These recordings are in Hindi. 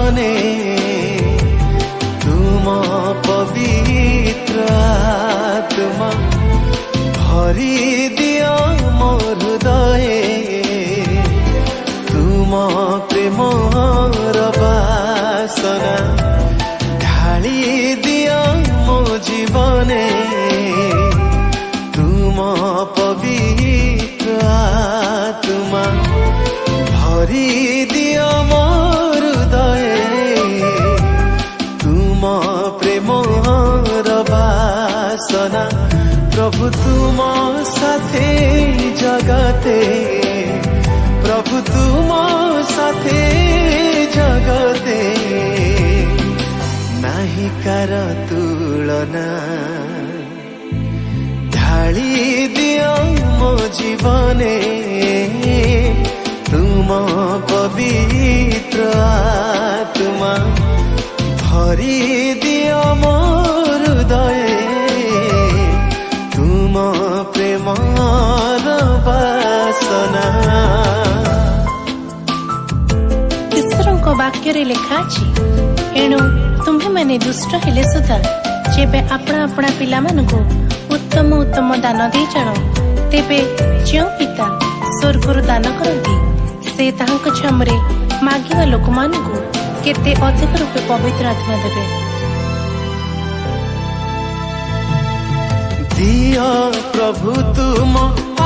जीवने तुम पवित्र आत्मा भरी दिया मो हृदय तुम प्रेमर बासना ढाली दिया मो जीवने तुम पवित्र आत्मा भरी दिया मो हृदय तुम प्रेमर बासना प्रभु तुम साथे जगते प्रभु तुम साथे जगते नाही कर तुलना ढाली दिया मो जीवने तुम पवित्र आत्मा भरी दिया मो हृदय तुम प्रेमर बासना। ईश्वरଙ୍କ ବାକ୍ୟରେ ଲେଖା ଅଛି, ଏଣୁ ତୁମ୍ଭେମାନେ ଦୁଷ୍ଟ ହେଲେ ସୁଦ୍ଧା ଯେବେ ଆପଣା ଆପଣା ପିଲାମାନଙ୍କୁ ଉତ୍ତମ ଉତ୍ତମ ଦାନ ଦେଇ ଜାଣ, ତେବେ ଯେଉଁ ପିତା ସ୍ୱର୍ଗରୁ ଦାନ କରନ୍ତି ସେ ତାହାଙ୍କ ଛାମୁରେ ମାଗିବା ଲୋକମାନଙ୍କୁ କେତେ ଅଧିକ ରୂପେ ପବିତ୍ର ଆତ୍ମା ଦେବେ। दिया प्रभु तुम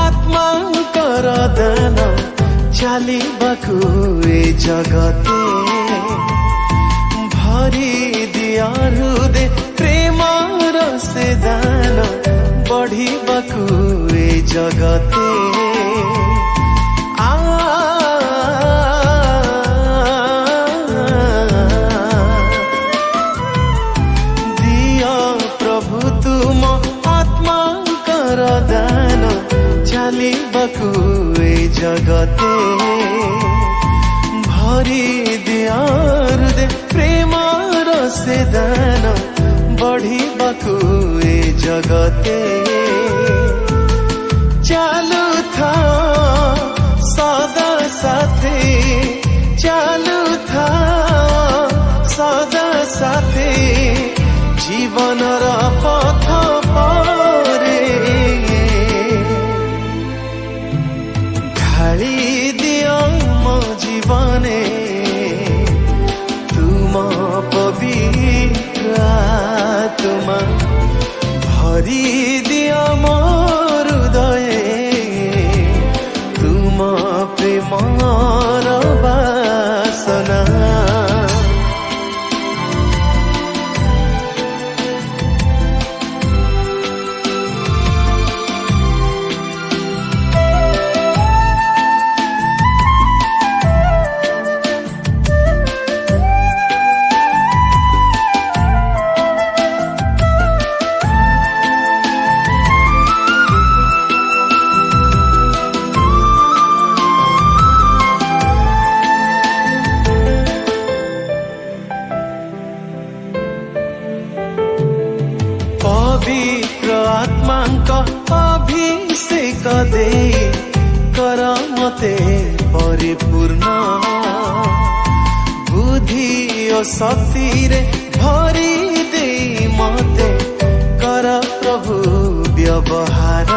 आत्मांकर दान चालिबाकु ए जगते भरी दिया हृदय प्रेमर से दान बढ़िबाकु ए जगते दिया प्रभु तुम दान चालिबाकु ए जगते भरी दिया हृदय प्रेमर से दान बढ़िबाकु ए जगते चालू था सदा साथे चालू था सदा साथे जीवनर पथ ढाली दिया मो जीवने तुम पवित्र आत्मा भरी दिया मो हृदय तुम प्रेमर बासना। पवित्र आत्मांक अभिषेक दे कर मते परिपूर्ण बुद्धि और शक्ति रे भरी दे मते कर प्रभु व्यवहार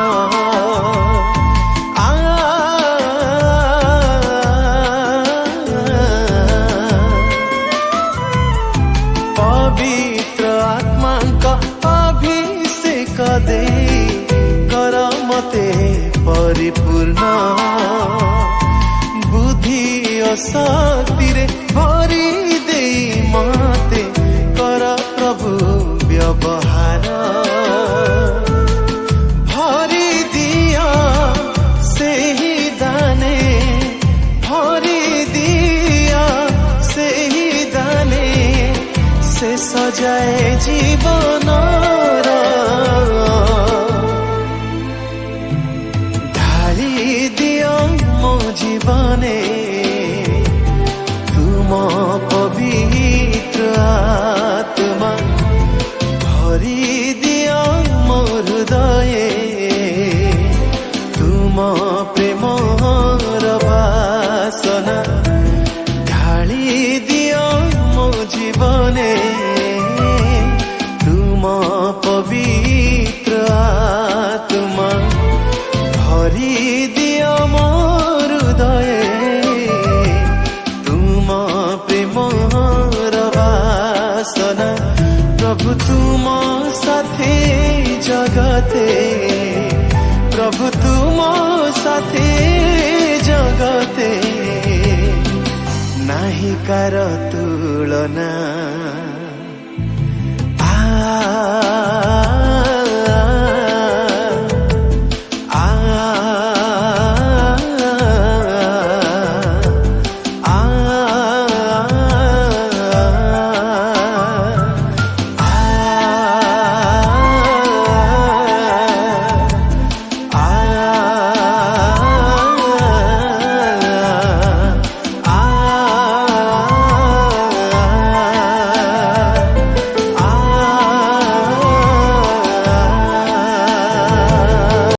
पवित्र आत्मांक अभिषेक दे कर मते परिपूर्ण बुद्धि और शक्ति रे भरी दे मते कर प्रभु व्यवहार भरी दिया से ही दाने भरी दिया से ही दाने से सजाए जीवन ढाली दिया मो जीवने तुम पवित्र आत्मा भरी दिया मो हृदय तुम प्रेमर बासना ढाली दिया मो कार तुलना